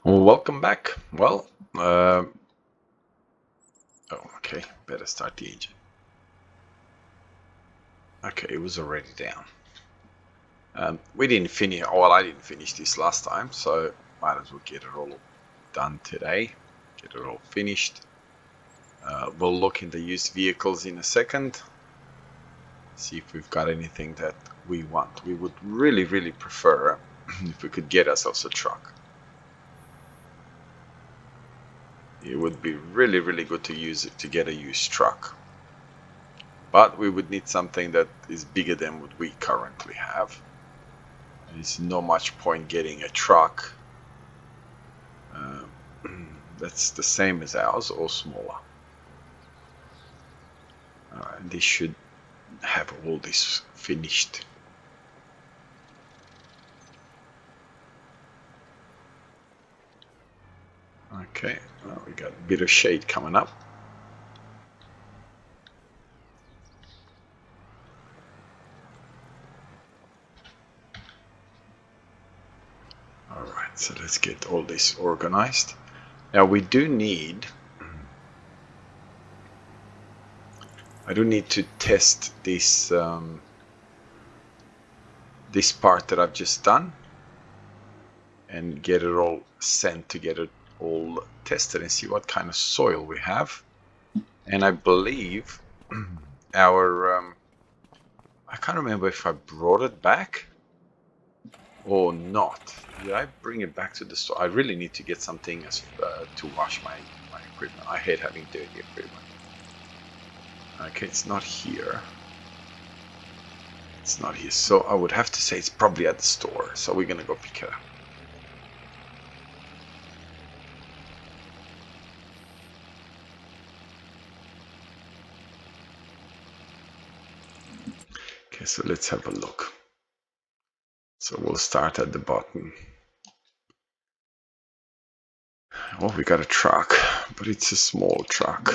Welcome back. Well, oh, okay, better start the engine. Okay, it was already down. We didn't finish, well, I didn't finish this last time, so might as well get it all done today. Get it all finished. We'll look in the used vehicles in a second. See if we've got anything that we want. We would really, really prefer if we could get ourselves a truck. It would be really, really good to use it to get a used truck. But we would need something that is bigger than what we currently have. There's not much point getting a truck that's the same as ours or smaller. And they should have all this finished. Okay, well, we got a bit of shade coming up. Alright, so let's get all this organized. Now we do need, I do need to test this this part that I've just done and get it all sent to get it all tested and see what kind of soil we have. And I believe our I can't remember if I brought it back or not. Did I bring it back to the store? I really need to get something to wash my equipment. I hate having dirty equipment. Okay, it's not here. It's not here, so I would have to say it's probably at the store. So we're gonna go pick it up. Okay, so let's have a look. So we'll start at the bottom. Oh, we got a truck, but it's a small truck.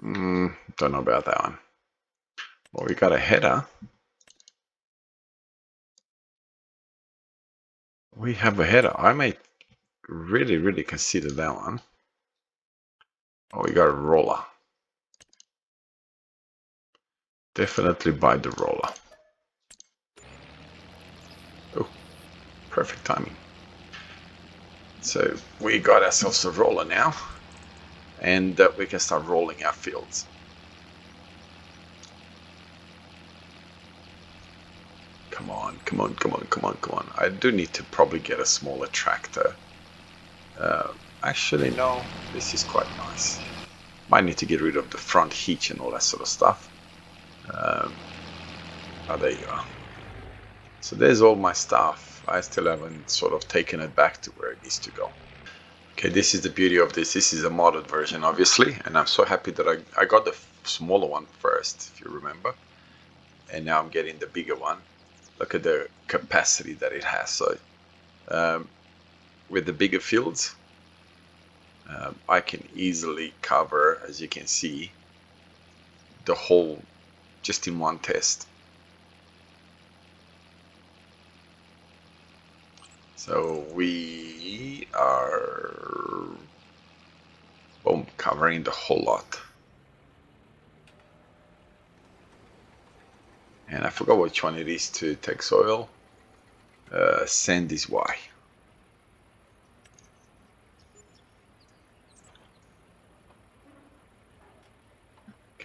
Don't know about that one. Well, we got a header. We have a header. I might really, really consider that one. Oh, we got a roller. Definitely buy the roller. Oh, perfect timing. So we got ourselves a roller now, and we can start rolling our fields. Come on, come on, come on, come on, come on. I do need to probably get a smaller tractor. Actually, no, this is quite nice. Might need to get rid of the front hitch and all that sort of stuff. Oh, there you are. So there's all my stuff. I still haven't sort of taken it back to where it needs to go. Okay, this is the beauty of this. This is a modded version, obviously, and I'm so happy that I got the smaller one first, if you remember. And now I'm getting the bigger one. Look at the capacity that it has. So with the bigger fields, I can easily cover, as you can see, the whole just in one test. So we are covering the whole lot. And I forgot which one it is to take soil. Sand is Y.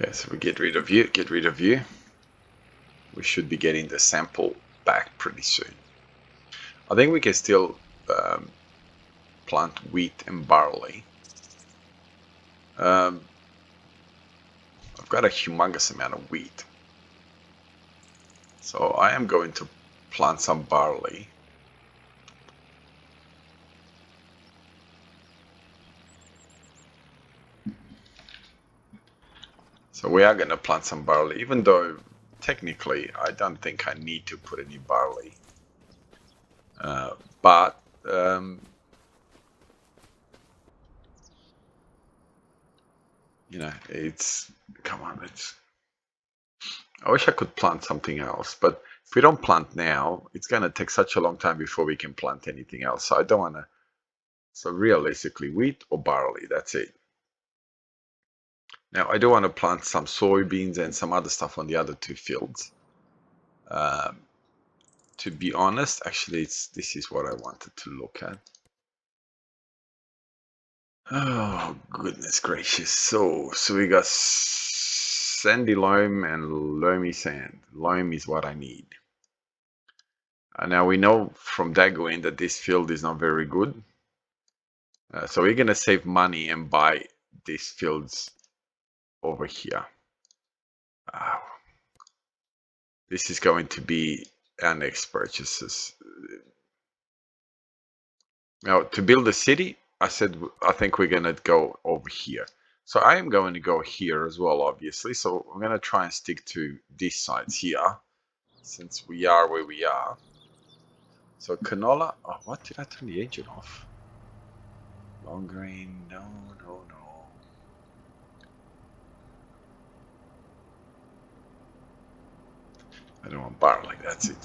Okay, so we get rid of you, get rid of you. We should be getting the sample back pretty soon. I think we can still plant wheat and barley. I've got a humongous amount of wheat. So I am going to plant some barley. So we are going to plant some barley, even though technically I don't think I need to put any barley. But you know, it's, come on, it's, I wish I could plant something else, but If we don't plant now, it's going to take such a long time before we can plant anything else. So I don't want to. So realistically, wheat or barley, that's it. Now, I do want to plant some soybeans and some other stuff on the other two fields. To be honest, actually, this is what I wanted to look at. Oh, goodness gracious. So we got sandy loam and loamy sand. Loam is what I need. Now we know from Daggerwin that this field is not very good. So we're going to save money and buy these fields over here. This is going to be our next purchases. Now, to build a city, I think we're going to go over here. So I am going to go here as well, obviously. So I'm going to try and stick to these sides here, since we are where we are. So canola, oh, what did I turn the engine off? Long grain, no. I don't want barley, that's it.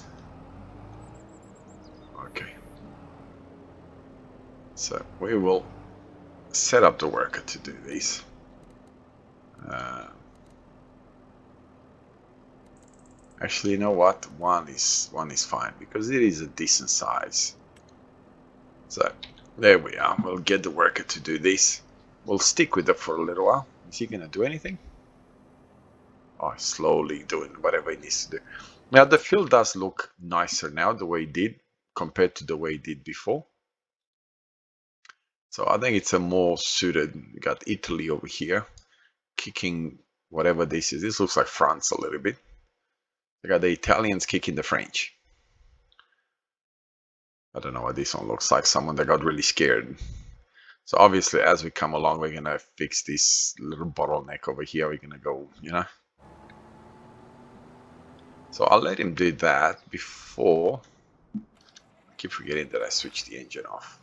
Okay. So we will set up the worker to do this. Actually, you know what? One is fine because it is a decent size. So there we are. We'll get the worker to do this. We'll stick with it for a little while. Is he gonna do anything? Oh, slowly doing whatever he needs to do. Now the field does look nicer now, the way it did, compared to the way it did before. So I think it's a more suited. We got Italy over here, kicking whatever this is. This looks like France a little bit. We got the Italians kicking the French. I don't know what this one looks like. Someone that got really scared. So obviously, as we come along, we're gonna fix this little bottleneck over here. We're gonna go, So I'll let him do that before. I keep forgetting that I switched the engine off.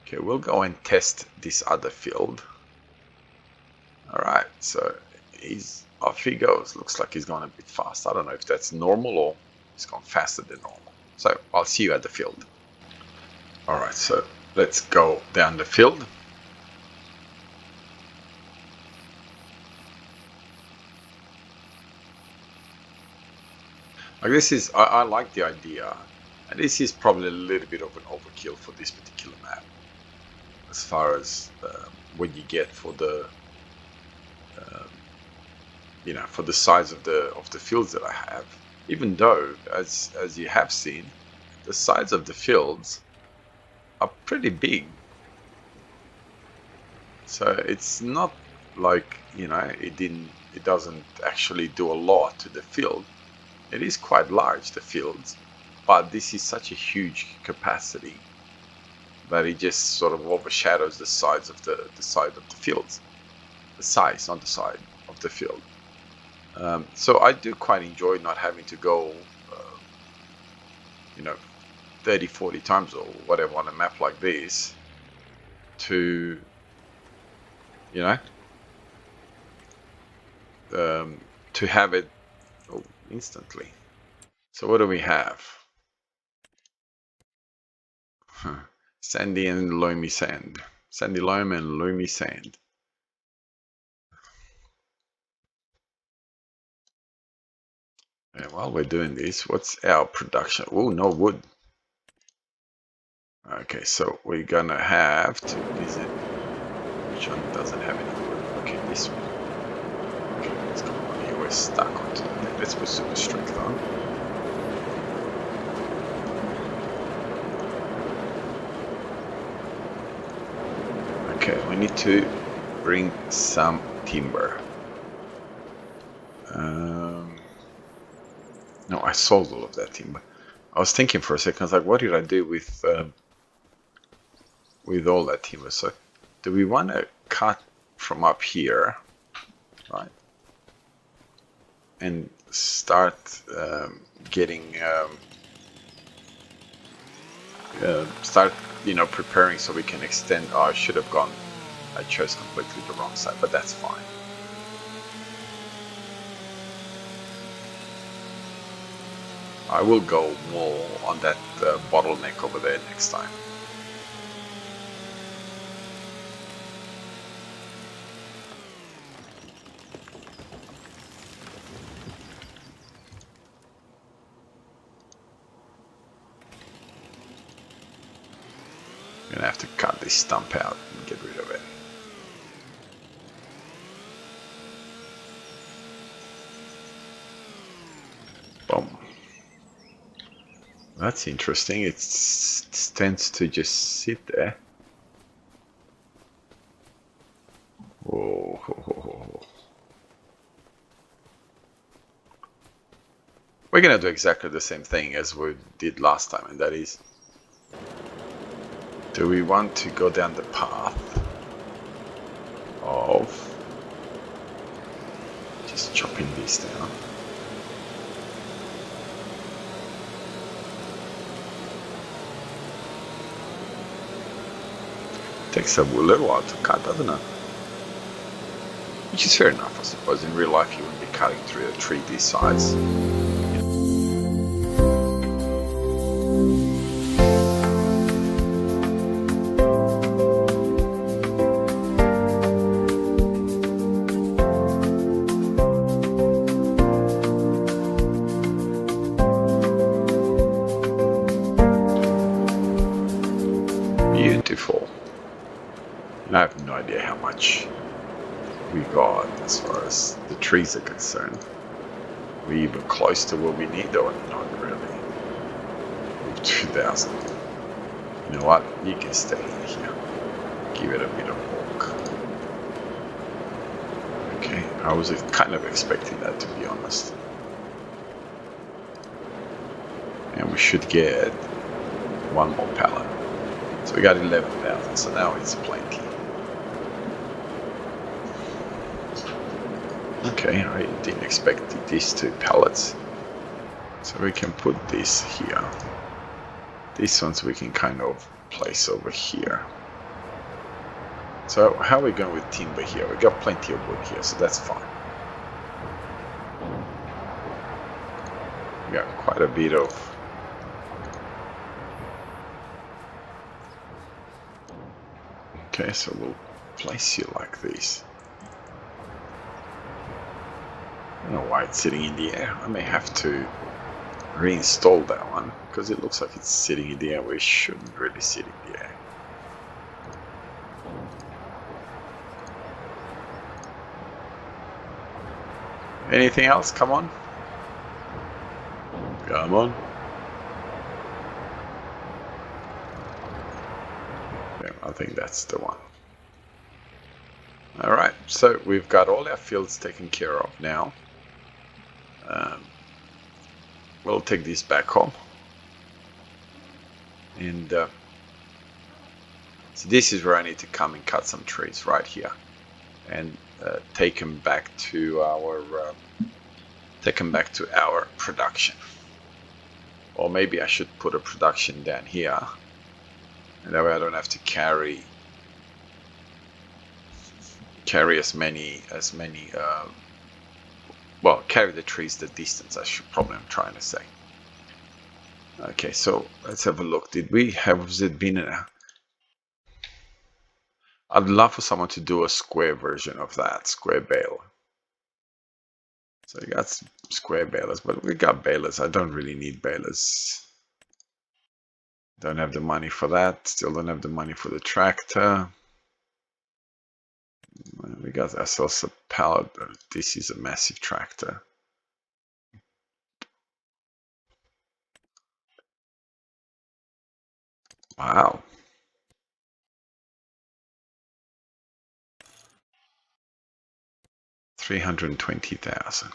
Okay, we'll go and test this other field. All right, so off he goes. Looks like he's going a bit fast. I don't know if that's normal or he's going faster than normal. So I'll see you at the field. All right, so let's go down the field. Like this is, I like the idea, and this is probably a little bit of an overkill for this particular map, as far as what you get for the, for the size of the fields that I have. Even though, as you have seen, the size of the fields are pretty big. So it's not like it doesn't actually do a lot to the field. It is quite large, the fields, but this is such a huge capacity that it just sort of overshadows the size of the fields. The size, not the side of the field. So I do quite enjoy not having to go, 30, 40 times or whatever on a map like this to, to have it instantly. So what do we have? Sandy and loamy sand. Sandy loam and loamy sand. And while we're doing this, what's our production? Oh, no wood. Okay, so we're gonna have to visit. Which one doesn't have any wood? Okay, this one. Okay, let's go on here. We're stuck onto it. Let's put super strength on. Okay, we need to bring some timber. No, I sold all of that timber. I was thinking for a second, I was like, what did I do with all that timber? So, do we want to cut from up here, right? And start getting, preparing so we can extend. Oh, I should have gone. I chose completely the wrong side, but that's fine. I will go more on that bottleneck over there next time. I'm gonna have to cut this stump out and get rid of it. Boom. That's interesting. It tends to just sit there. Whoa. We're gonna do exactly the same thing as we did last time, and that is, do we want to go down the path of just chopping this down? Takes a little while to cut, doesn't it? Which is fair enough, I suppose. In real life, you wouldn't be cutting through a tree this size. Beautiful. And I have no idea how much we got as far as the trees are concerned. Are we even close to what we need, or not really? 2,000. You know what? You can stay in here. Give it a bit of walk. Okay, I was kind of expecting that, to be honest. And we should get one more pallet. So we got 11,000, so now it's plenty. Okay, I didn't expect these 2 pallets. So we can put this here. These ones we can kind of place over here. So how are we going with timber here? We got plenty of wood here, so that's fine. We got quite a bit of okay, so we'll place you like this. I don't know why it's sitting in the air. I may have to reinstall that one because it looks like it's sitting in the air where it shouldn't really sit in the air. Anything else? Come on. Come on. Yeah, I think that's the one. Alright, so we've got all our fields taken care of now. We'll take this back home. And so this is where I need to come and cut some trees right here. And take them back to our production. Or maybe I should put a production down here, and that way I don't have to carry as many well, carry the trees the distance. I should probably, I'm trying to say. Okay, so let's have a look. Has it been I'd love for someone to do a square version of that, square bale. So you got square balers, but we got balers. I don't really need balers. Don't have the money for that. Still don't have the money for the tractor. We got ourselves a pallet. This is a massive tractor. Wow. $320,000.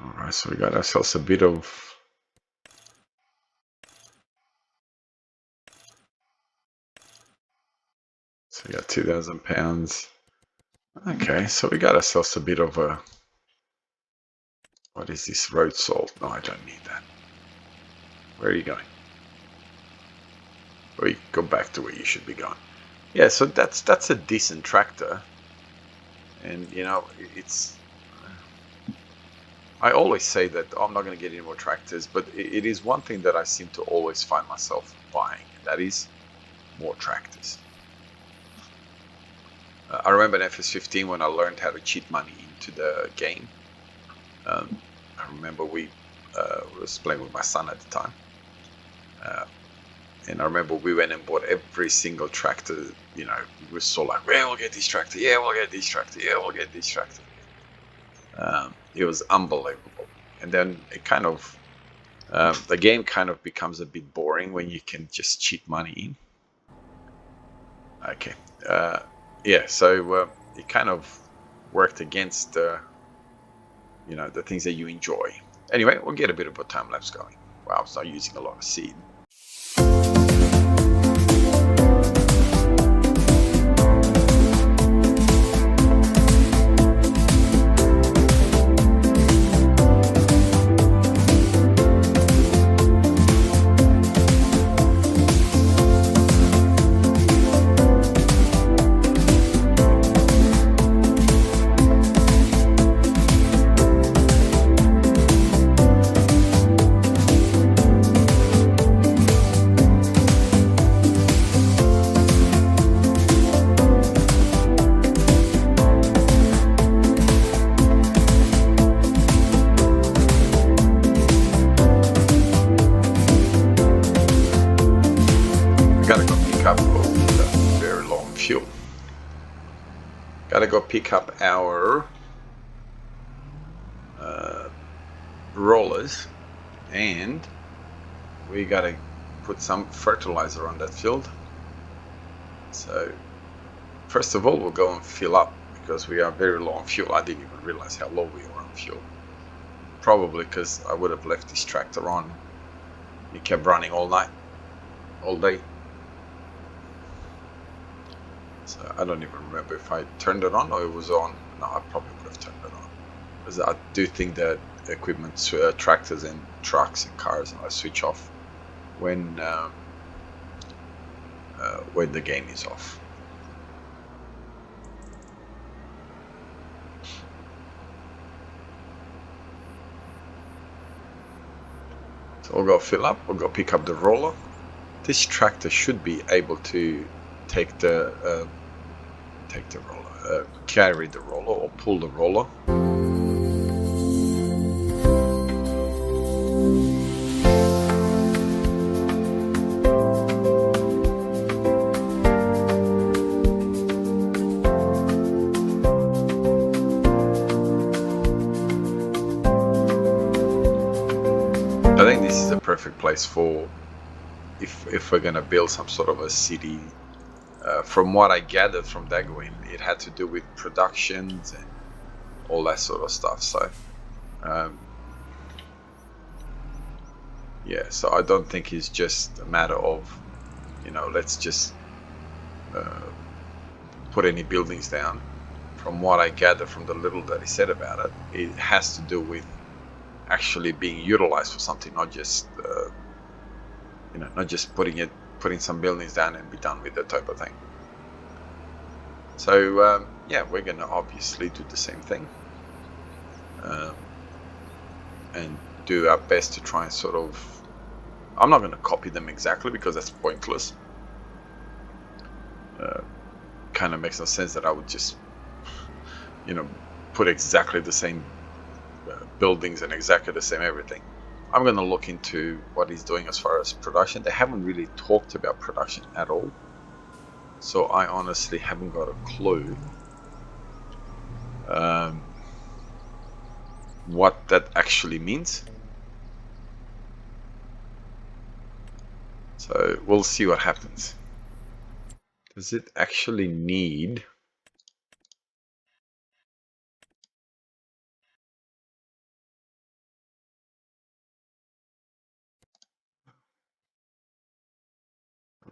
All right, so we got ourselves a bit of. So we got 2,000 pounds. Okay, so we got ourselves a bit of a. What is this? Road salt? No, I don't need that. Where are you going? Or you go back to where you should be going. Yeah, so that's a decent tractor, and you know it's. I always say that I'm not going to get any more tractors, but it is one thing that I seem to always find myself buying, and that is more tractors. I remember in FS15 when I learned how to cheat money into the game. I remember we was playing with my son at the time, and I remember we went and bought every single tractor. You know, we were so like, "Yeah, we'll get this tractor. Yeah, we'll get this tractor. Yeah, we'll get this tractor." It was unbelievable, and then it kind of the game kind of becomes a bit boring when you can just cheat money in. Okay, yeah, so it kind of worked against you know, the things that you enjoy. Anyway, we'll get a bit of a time lapse going. Wow, it's not using a lot of seed. Gotta go pick up the very long fuel. Gotta go pick up our rollers, and we gotta put some fertilizer on that field. So first of all, we'll go and fill up because we are very low on fuel. I didn't even realize how low we were on fuel. Probably because I would have left this tractor on. It kept running all night, all day. So I don't even remember if I turned it on or it was on. No, I probably would have turned it on. Because I do think that equipment, tractors and trucks and cars switch off when the game is off. So we'll go fill up, we'll go pick up the roller. This tractor should be able to take the roller, carry the roller or pull the roller. I think this is a perfect place for if we're gonna build some sort of a city. From what I gathered from Daggerwin, it had to do with productions and all that sort of stuff. So, yeah, so I don't think it's just a matter of, you know, let's just put any buildings down. From what I gather from the little that he said about it, it has to do with actually being utilized for something, not just you know, not just putting some buildings down and be done with that type of thing. So yeah, we're going to obviously do the same thing and do our best to try and sort of. I'm not going to copy them exactly because that's pointless. Kind of makes no sense that I would just, you know, put exactly the same buildings and exactly the same everything. I'm going to look into what he's doing as far as production. They haven't really talked about production at all, so I honestly haven't got a clue what that actually means. So we'll see what happens. Does it actually need...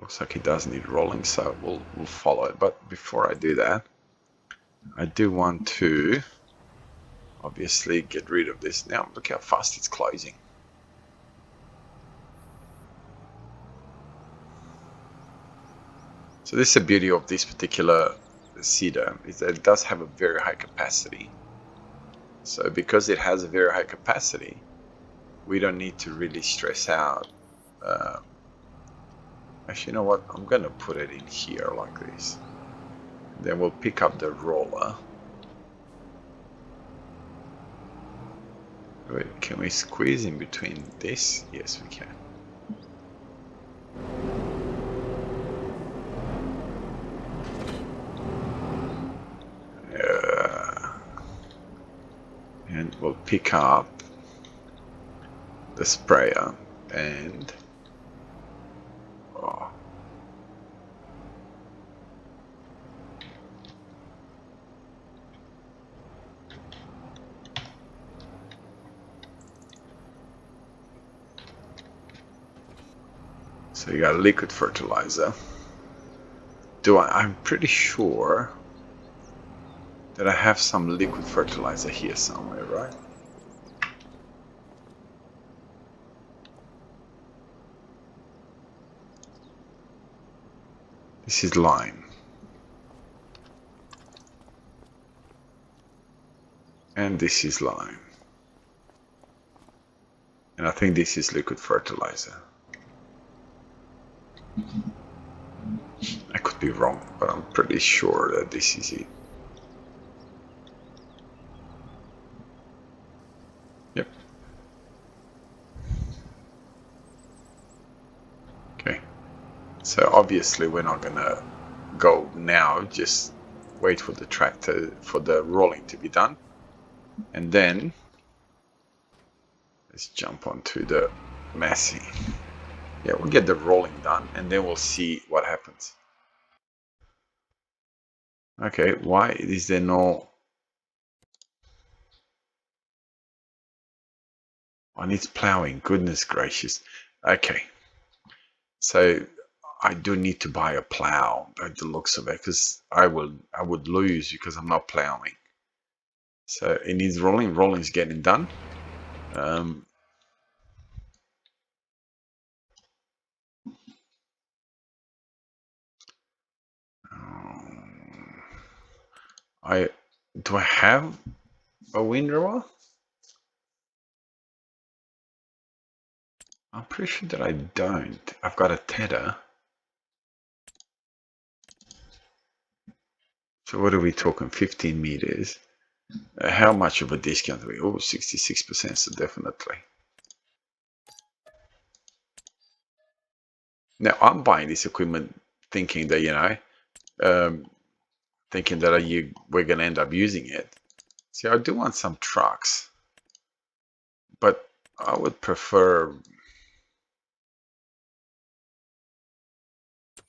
Looks like it does need rolling, so we'll follow it. But before I do that, I do want to obviously get rid of this. Now look how fast it's closing. So this is the beauty of this particular seeder, is that it does have a very high capacity. So because it has a very high capacity, we don't need to really stress out. Actually, you know what? I'm going to put it in here like this. Then we'll pick up the roller. Wait, can we squeeze in between this? Yes, we can. And we'll pick up the sprayer and so you got liquid fertilizer. I'm pretty sure that I have some liquid fertilizer here somewhere, right? This is lime. And this is lime. And I think this is liquid fertilizer. I could be wrong, but I'm pretty sure that this is it. Yep. Okay. So obviously we're not gonna go now, just wait for the tractor, for the rolling to be done. And then let's jump onto the messy. Yeah, we'll get the rolling done and then we'll see what happens. Okay, why is there no... I need plowing, goodness gracious. Okay, so I do need to buy a plow by the looks of it, because I would lose because I'm not plowing. So it needs rolling. Rolling's getting done. Do I have a windrower? I'm pretty sure that I don't. I've got a tether. So what are we talking? 15 meters. How much of a discount are we? Oh, 66%, so definitely. Now, I'm buying this equipment thinking that, you know, thinking that we're going to end up using it. See, I do want some trucks, but I would prefer,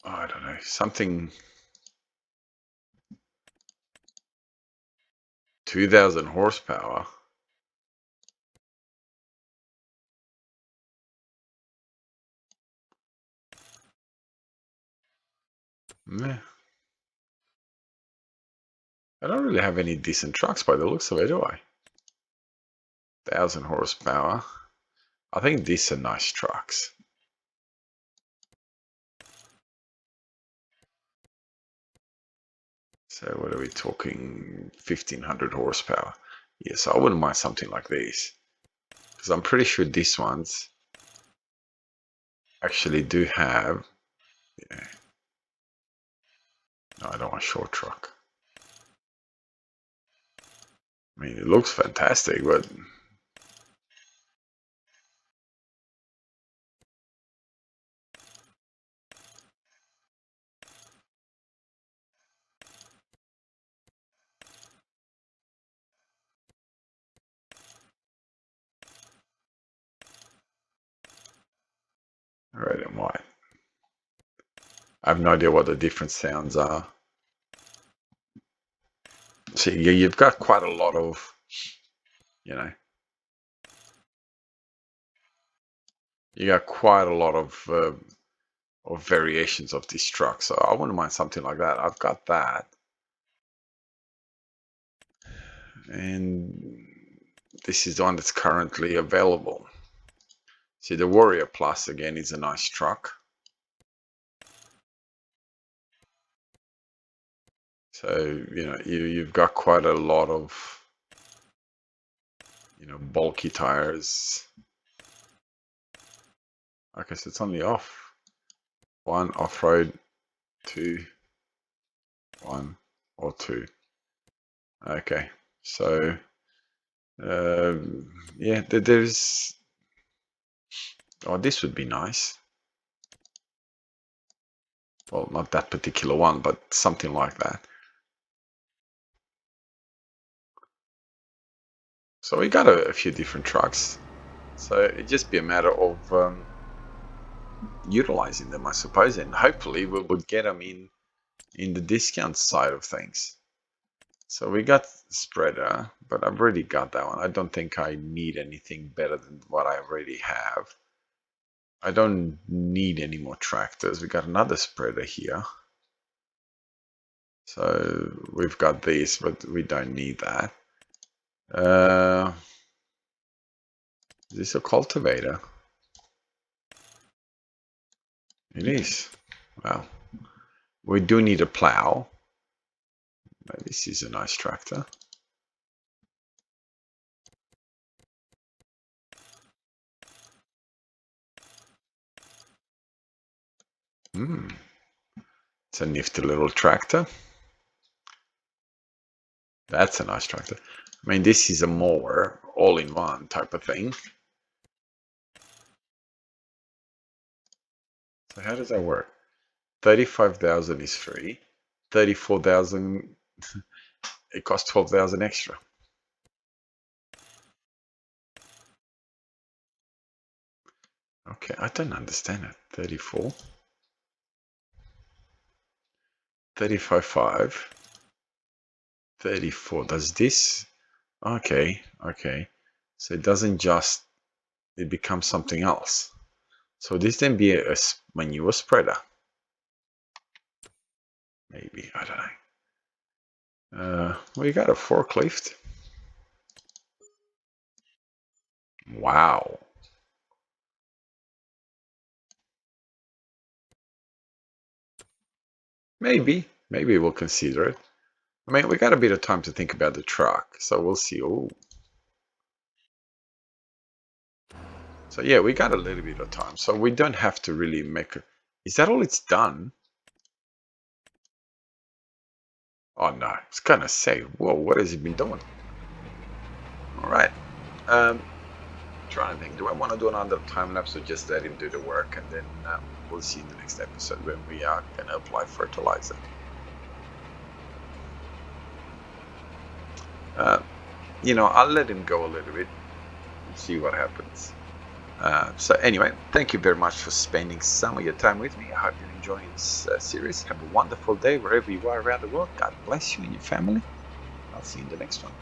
I don't know, something 2,000 horsepower. Meh. I don't really have any decent trucks by the looks of it, do I? 1,000 horsepower. I think these are nice trucks. So what are we talking? 1,500 horsepower. Yes, I wouldn't mind something like these, because I'm pretty sure these ones actually do have... Yeah. No, I don't want a short truck. I mean, it looks fantastic, but... red and white. I have no idea what the different sounds are. So yeah, you've got quite a lot of, you know, you got quite a lot of variations of this truck. So I wouldn't mind something like that. I've got that. And this is the one that's currently available. See, the Warrior Plus again is a nice truck. So, you know, you've got quite a lot of, you know, bulky tires. Okay, so it's only off. 1 off-road, 2, 1 or 2. Okay, so yeah, there's. Oh, this would be nice. Well, not that particular one, but something like that. So we got a few different trucks. So it'd just be a matter of utilizing them, I suppose, and hopefully we would get them in the discount side of things. So we got spreader, but I've already got that one. I don't think I need anything better than what I already have. I don't need any more tractors. We got another spreader here. So we've got these, but we don't need that. Is this a cultivator? It is. Well, we do need a plow. This is a nice tractor. It's a nifty little tractor. That's a nice tractor. I mean, this is a mower, all-in-one type of thing. So how does that work? 35,000 is free. 34,000, it costs 12,000 extra. Okay, I don't understand it. 34. 35.5. 34. Does this? Okay, okay. So it doesn't just, it becomes something else. So this then be a manure spreader. Maybe, I don't know. We got a forklift. Wow. Maybe we'll consider it. I mean, we got a bit of time to think about the truck, so we'll see. Oh. So yeah, we got a little bit of time, so we don't have to really make it. Is that all it's done? Oh no, it's gonna say, whoa, what has it been doing? All right. Trying to think, do I want to do another time lapse or just let him do the work, and then we'll see in the next episode when we are gonna apply fertilizer. You know, I'll let him go a little bit and see what happens. So anyway, thank you very much for spending some of your time with me. I hope you're enjoying this series. Have a wonderful day wherever you are around the world. God bless you and your family. I'll see you in the next one.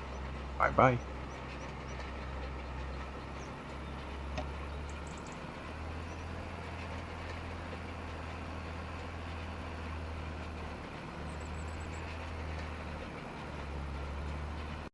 Bye bye.